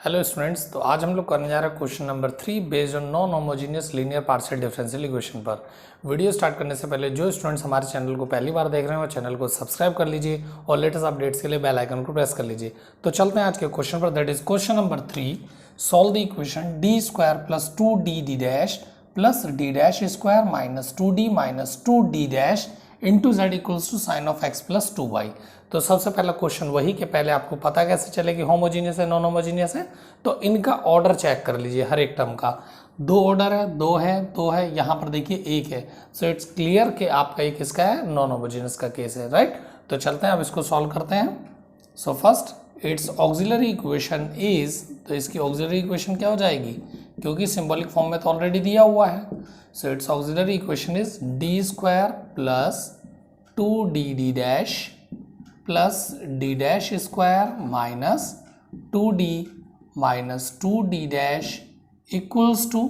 Hello students, तो आज हम लोग करने जा रहे हैं question number 3 based on non homogeneous linear partial differential equation पर। वीडियो स्टार्ट करने से पहले जो स्टूडेंट्स हमारे चैनल को पहली बार देख रहे हैं वो चैनल को सब्सक्राइब कर लीजिए और लेटेस्ट अपडेट्स के लिए बेल आइकन को प्रेस कर लीजिए। तो चलते हैं आज के क्वेश्चन पर, that is question number 3। Solve the equation D square plus 2d D dash plus D dash square minus 2d minus 2d dash into Z equals to sine of x plus 2y। तो सबसे पहला question वही कि पहले आपको पता कैसे चले कि होमोजीनियस है नॉन होमोजीनियस है, तो इनका ऑर्डर चेक कर लीजिए। हर एक टर्म का दो ऑर्डर है, दो है, यहाँ पर देखिए एक है। सो इट्स क्लियर कि आपका एक किसका है, नॉन होमोजीनियस का केस है, राइट। तो चलते हैं अब इसको सॉल्व करते हैं। So first it's auxiliary equation is, तो इसकी ऑक्सिलरी इक्वेशन क्या हो जाएगी, क्योंकि सिंबॉलिक फॉर्म में तो ऑलरेडी दिया हुआ है। So it's auxiliary equation is D square plus 2d D dash plus D dash square minus 2d minus 2d dash equals to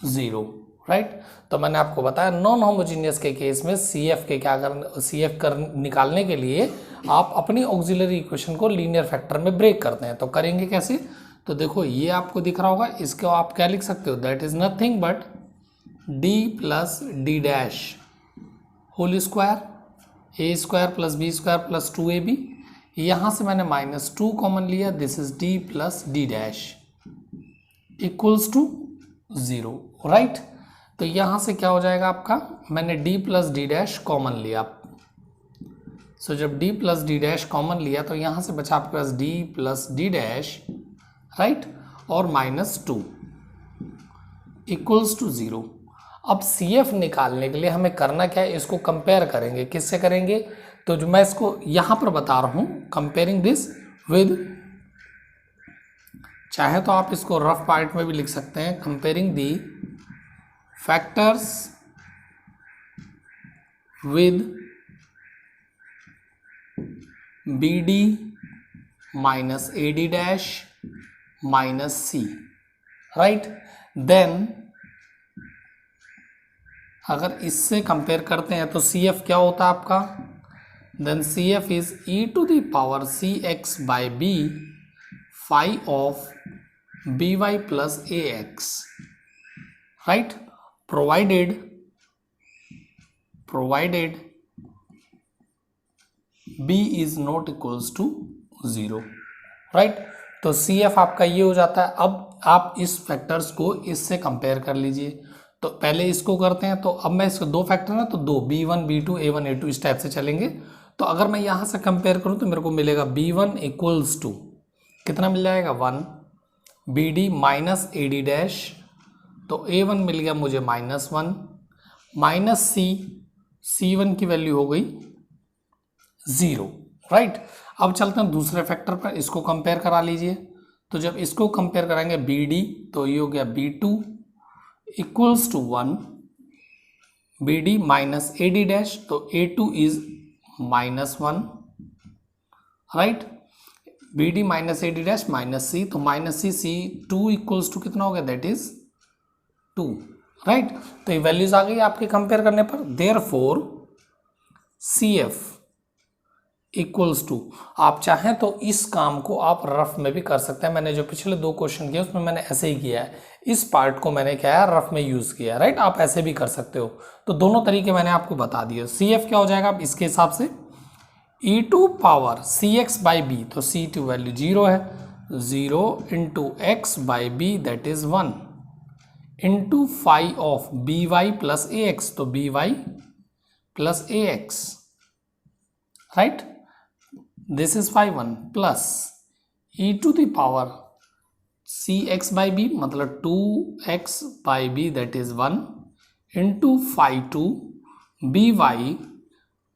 0, right. तो मैंने आपको बताया नॉन होमोजीनियस के केस में CF के क्या निकालने के लिए आप अपनी ऑक्सिलरी इक्वेशन को लीनियर फैक्टर में ब्रेक करते हैं। तो करेंगे कैसे, तो देखो ये आपको दिख रहा होगा, इसको आप क्या लिख सकते हो, that is nothing but d plus D dash whole square A square plus B square plus 2ab। यहाँ से मैंने -2 कॉमन लिया, this is d plus D dash equals to 0, right. तो यहाँ से क्या हो जाएगा आपका, मैंने d plus D dash common लिया। सो जब d plus D dash common लिया तो यहाँ से बचा आपके पास d plus D dash, right, और -2 इक्वल्स टू 0। अब CF निकालने के लिए हमें करना क्या है, इसको कंपेयर करेंगे। किससे करेंगे, तो जो मैं इसको यहाँ पर बता रहा हूँ, कंपेयरिंग दिस विद, चाहे तो आप इसको रफ पार्ट में भी लिख सकते हैं, comparing the factors with BD minus AD dash minus C, right. Then अगर इससे कंपेयर करते हैं तो CF क्या होता है आपका, then CF is e to the power CX by B phi of BY plus AX, right, provided B is not equals to 0, right. तो CF आपका ये हो जाता है। अब आप इस फैक्टर्स को इससे कंपेयर कर लीजिए। तो पहले इसको करते हैं, तो अब मैं इसको दो फैक्टर है तो दो B1 B2 A1 A2 इस टाइप से चलेंगे। तो अगर मैं यहाँ से कंपेयर करूँ तो मेरे को मिलेगा B1 इक्वल्स टू कितना मिल जाएगा 1, BD माइनस AD डैश, तो A1 मिल गया मुझे -1 माइनस C1 की वैल्यू हो गई 0, राइट। अब चलते हैं दूसरे फैक्टर पर, इसको कंपेयर करा लीजिए। तो जब इसको कंपेयर कराएंगे BD, तो ये हो गया B2 equals to 1, BD minus AD dash, तो A2 is -1, right. BD minus AD dash minus C, तो माइनस C2 इक्वल्स टू कितना हो गया, दैट इज 2, राइट। तो ये वैल्यूज आ गई आपके कंपेयर करने पर। देयरफॉर CF इक्वल्स टू, आप चाहें तो इस काम को आप रफ में भी कर सकते हैं। मैंने जो पिछले दो क्वेश्चन किए उसमें मैंने ऐसे ही किया है, इस पार्ट को मैंने क्या है रफ में यूज किया है, राइट। आप ऐसे भी कर सकते हो। तो दोनों तरीके मैंने आपको बता दिए। CF क्या हो जाएगा अब इसके हिसाब से, e to power CX by B, तो C2 वैल्यू 0 है, 0 into x by B that is 1 into phi of BY plus AX, तो BY plus AX, right. This is 1 plus e to the power CX by B, मतलब 2x by B that is 1 into phi two BY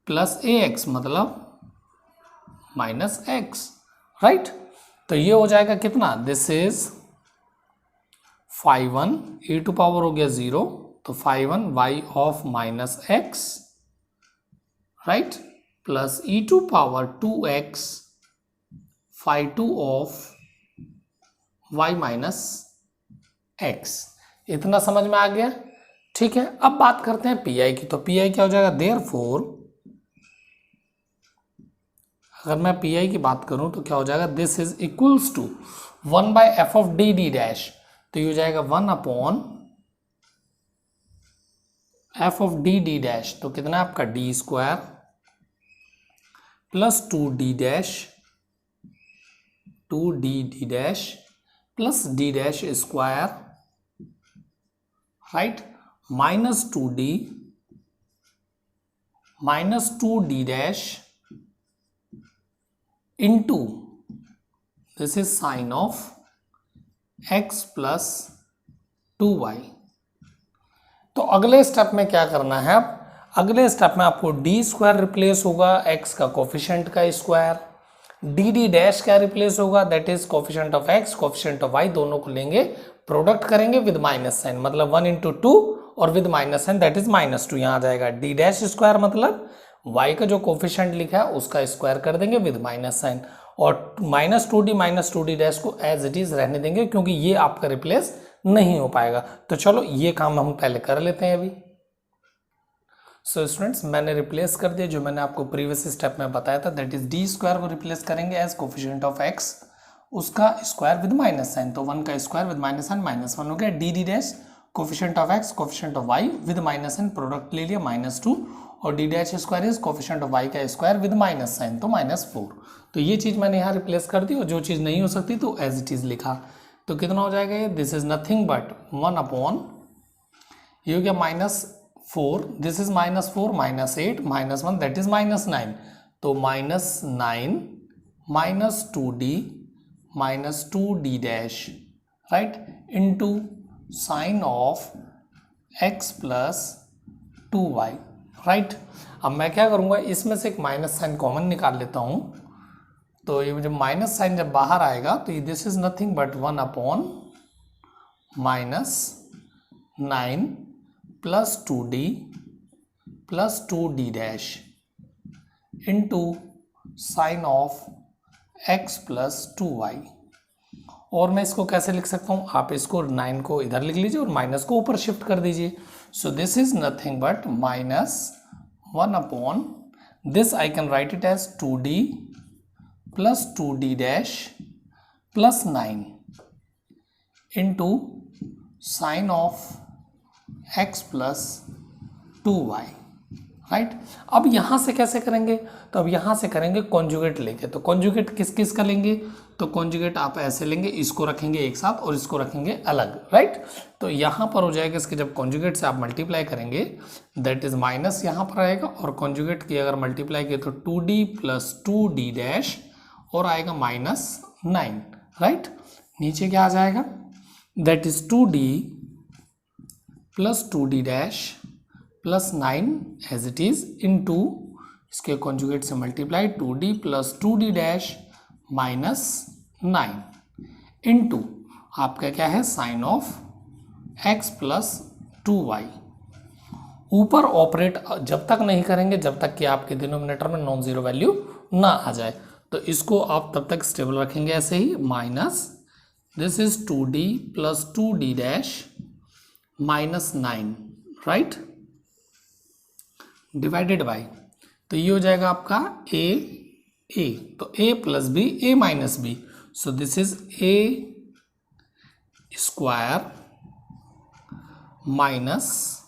plus AX, मतलब -x, right. तो ये हो जाएगा कितना, this is 1 e to power हो गया 0, तो 1 y of -x, right, plus e to power 2x phi two of y minus x। इतना समझ में आ गया, ठीक है। अब बात करते हैं PI की। तो PI क्या हो जाएगा, देयरफॉर अगर मैं पी आई की बात करूं तो क्या हो जाएगा, this is equals to 1 by F of D D dash, तो ये हो जाएगा 1 upon F of D D dash, तो कितना है आपका D square plus 2d dash 2d dash plus d dash square, right, minus 2d dash into this is sine of x plus 2y। तो अगले स्टेप में क्या करना है, अब अगले स्टेप में आपको डी स्क्वायर रिप्लेस होगा x का कोफिशिएंट का स्क्वायर, डी डी डैश क्या रिप्लेस होगा, that is coefficient of x coefficient of y, दोनों को लेंगे प्रोडक्ट करेंगे विद माइनस साइन, मतलब 1 इंटू 2 और with minus sign that is -2, यहाँ आ जाएगा डी डैश स्क्वायर, मतलब y का जो कोफिशिएंट लिखा है उसका स्क्वायर कर देंगे विद माइनस साइन, और -2d डैश को एज इट इज रहने देंगे क्योंकि ये आपका रिप्लेस नहीं हो पाएगा। तो चलो ये काम हम पहले कर लेते हैं अभी। सो स्टूडेंट्स, मैंने रिप्लेस कर दिया जो मैंने आपको प्रीवियस स्टेप में बताया था, दैट इज डी स्क्वायर को रिप्लेस करेंगे एज कोफिशिएंट ऑफ x, उसका स्क्वायर विद माइनस साइन, तो 1 का स्क्वायर विद माइनस साइन -1 हो गया, D D dash coefficient of x coefficient of y with minus sign, product ले लिया -2, और D dash square is coefficient of y का square with minus sign, तो -4। तो ये चीज़ मैंने यहाँ रिप्लेस कर दी, और जो चीज़ नहीं हो सकती तो एज इट इज लिखा, तो कितना हो जाएगा ये, this is nothing but 1 upon, ये हो गया -4, दिस इज -4 -8 -1 दैट इज -9, तो -9 -2d dash, right, into sine of x plus 2y, right. अब मैं क्या करूँगा, इसमें से एक माइनस साइन कॉमन निकाल लेता हूँ, तो ये जब माइनस साइन जब बाहर आएगा तो this is nothing but 1 upon -9 plus 2d dash into sine of x plus 2y। और मैं इसको कैसे लिख सकता हूँ, आप इसको 9 को इधर लिख लीजिए और माइनस को ऊपर शिफ्ट कर दीजिए, so this is nothing but -1 upon this I can write it as 2d plus 2d dash plus 9 into sine of x plus 2y, right. अब यहाँ से कैसे करेंगे, तो अब यहाँ से करेंगे कॉन्जुगेट लेके, तो कॉन्जुगेट किस किस का लेंगे, तो कॉन्जुगेट आप ऐसे लेंगे, इसको रखेंगे एक साथ और इसको रखेंगे अलग, राइट। तो यहाँ पर हो जाएगा इसके, जब कॉन्जुगेट से आप मल्टीप्लाई करेंगे दैट इज माइनस यहाँ पर आएगा, और कॉन्जुगेट की अगर मल्टीप्लाई किए तो 2d प्लस 2d डैश और आएगा -9, राइट। नीचे क्या आ जाएगा, that is 2d plus 2d dash plus 9 as it is into इसके कॉन्जुगेट से multiply 2d plus 2d dash -9 into आपका क्या है sign of x plus 2y। ऊपर ऑपरेट जब तक नहीं करेंगे जब तक कि आपके डिनोमिनेटर में नॉन जीरो वैल्यू ना आ जाए, तो इसको आप तब तक स्टेबल रखेंगे ऐसे ही, minus this is 2d plus 2d dash -9, right, divided by, तो ये हो जाएगा आपका a, तो a plus b a minus b, so this is a square minus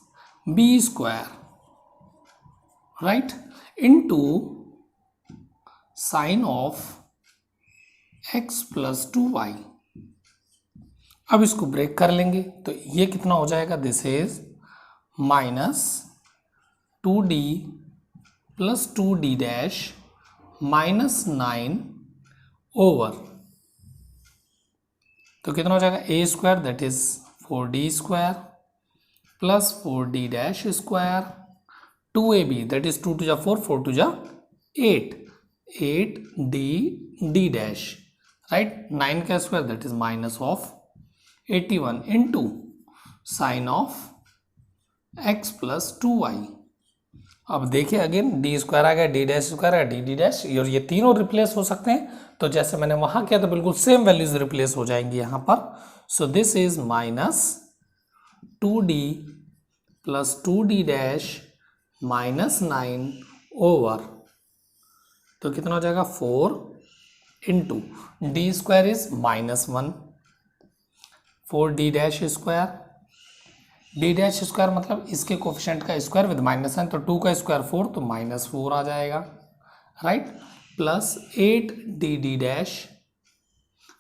b square, right, into sine of x plus 2y। अब इसको break कर लेंगे, तो ये कितना हो जाएगा, this is -2d plus 2d dash -9 over, तो कितना हो जाएगा a square that is 4d square plus 4d dash square 2ab that is 2 to जा 4 4 टू जा 8d डैश, राइट, 9 का square that is minus of 81 into sine of x plus 2y। अब देखिए again D square आ गया, D dash square आ गया, D dash, और ये तीनों रिप्लेस हो सकते हैं, तो जैसे मैंने वहां किया तो बिल्कुल सेम वैल्यूज रिप्लेस हो जाएंगी यहाँ पर, सो this is -2d plus 2d dash -9 over, तो कितना हो जाएगा 4 into D square is -1 4 D dash square, D dash square मतलब इसके कोफिशिएंट का स्क्वायर विद -n, तो 2 का स्क्वायर 4 तो -4 आ जाएगा, right, plus 8 D D dash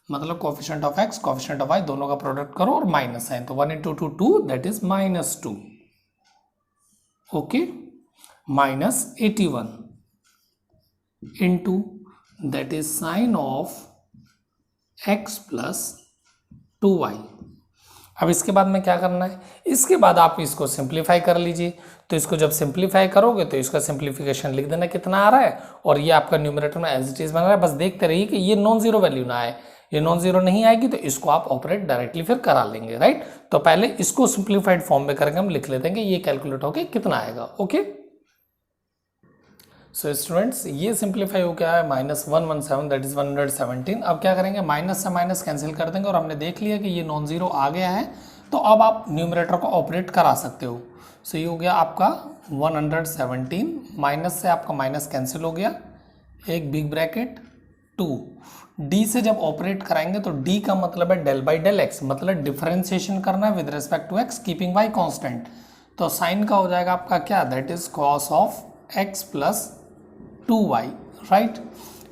मतलब coefficient of x coefficient of y दोनों का प्रोडक्ट करो और -n, तो 1 into 2 2 that is -2, okay, -81 into that is sine of x plus 2y। अब इसके बाद में क्या करना है, इसके बाद आप इसको सिंप्लीफाई कर लीजिए। तो इसको जब सिंप्लीफाई करोगे तो इसका सिंप्लीफिकेशन लिख देना कितना आ रहा है, और ये आपका न्यूमरेटर में एज इट इज बन रहा है। बस देखते रहिए कि ये नॉन जीरो वैल्यू ना आए, ये नॉन जीरो नहीं आएगी तो इसको आप ऑपरेट डायरेक्टली फिर करा लेंगे, राइट। तो पहले इसको सिंप्लीफाइड फॉर्म में करके हम लिख लेते हैं कि ये कैलकुलेट होके कितना आएगा, ओके। सो स्टूडेंट्स ये सिंप्लीफाई हो गया है -117 दैट इज 117। अब क्या करेंगे, माइनस से माइनस कैंसिल कर देंगे, और हमने देख लिया कि ये नॉन जीरो आ गया है, तो अब आप न्यूमरेटर को ऑपरेट करा सकते हो। सो ये हो गया आपका 117, माइनस से आपका माइनस कैंसिल हो गया, एक बिग ब्रैकेट 2, डी से जब ऑपरेट कराएंगे तो डी का मतलब है डेल बाई डेल एक्स, मतलब डिफरेंशिएशन करना है with respect to x keeping y constant. तो साइन का हो जाएगा आपका क्या, that is cos of x plus 2y, right.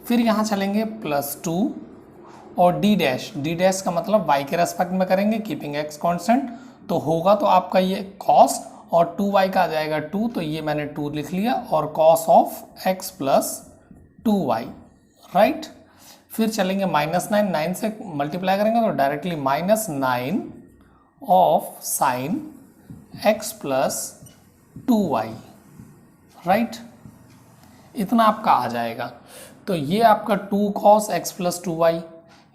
फिर यहाँ चलेंगे +2 और डी डैश का मतलब y के रेस्पेक्ट में करेंगे कीपिंग x कांस्टेंट, तो होगा तो आपका ये cos और 2y का आ जाएगा 2, तो ये मैंने 2 लिख लिया, और cos of x plus 2y, right. फिर चलेंगे -9, 9 से मल्टीप्लाई करेंगे तो directly -9 of sine x plus 2y, right, इतना आपका आ जाएगा। तो ये आपका 2 cos x प्लस 2y,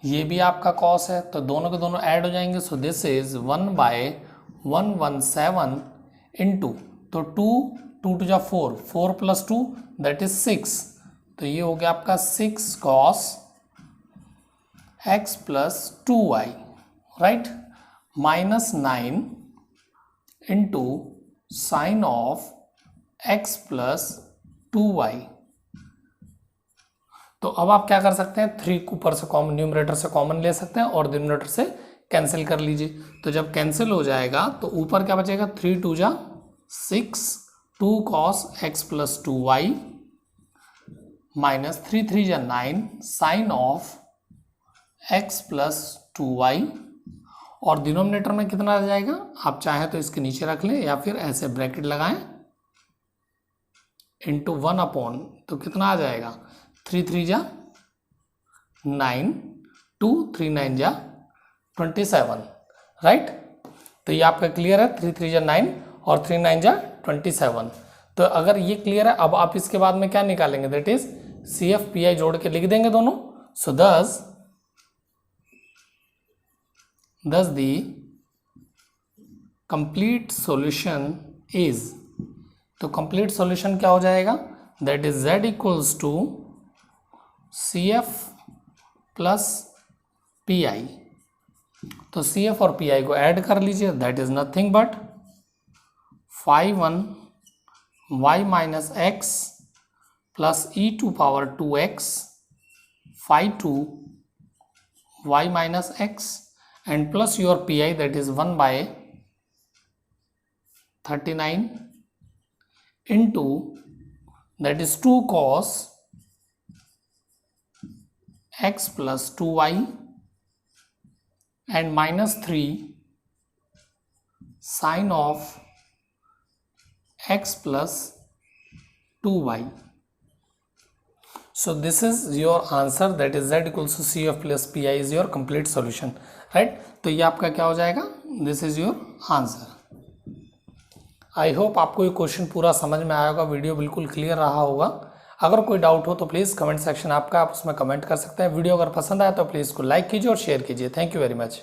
ये भी आपका cos है, तो दोनों के दोनों ऐड हो जाएंगे। सो दिस इज 1/117 इंटू, तो 2 टू जा 4, 4 प्लस 2 दैट इज 6, तो ये हो गया आपका 6 cos x plus 2y, right, -9 into sine of x plus 2y। तो अब आप क्या कर सकते हैं, 3 को ऊपर से कॉमन, न्यूमरेटर से कॉमन ले सकते हैं और डिनोमिनेटर से कैंसिल कर लीजिए। तो जब कैंसिल हो जाएगा तो ऊपर क्या बचेगा, 3 2 जा 6, 2 cos x plus 2y minus 3 3 जा 9 sign of x plus 2y, और डिनोमिनेटर में कितना आ जाएगा, आप चाहें तो इसके नीचे रख लें या फिर ऐसे ब्रैकेट लगाएं, इंटू 1 अपॉन, तो कितना आ जाएगा, 3 3 जा 9, 2 3 9 जा 27, राइट। तो ये आपका क्लियर है, 3 3 जा 9 और 3 9 जा 27। तो अगर ये क्लियर है, अब आप इसके बाद में क्या निकालेंगे, दैट इज CF/PI जोड़ के लिख देंगे दोनों। So thus the complete solution is, तो कंप्लीट सॉल्यूशन क्या हो जाएगा, that is z equals to CF plus PI। तो CF और PI को ऐड कर लीजिए, that is nothing but 5 y minus x plus e⁻²x 5 y minus x and plus your PI that is 1/39 into that is 2 cos x plus 2y and -3 sine of x plus 2y. So this is your answer, that is z equals to CF plus PI is your complete solution, right? तो ये आपका क्या हो जाएगा, this is your answer. I hope आपको ये question पूरा समझ में आया होगा, वीडियो बिल्कुल क्लियर रहा होगा। अगर कोई डाउट हो तो प्लीज़ कमेंट सेक्शन आपका, आप उसमें कमेंट कर सकते हैं। वीडियो अगर पसंद आया तो प्लीज़ इसको लाइक कीजिए और शेयर कीजिए। Thank you very much.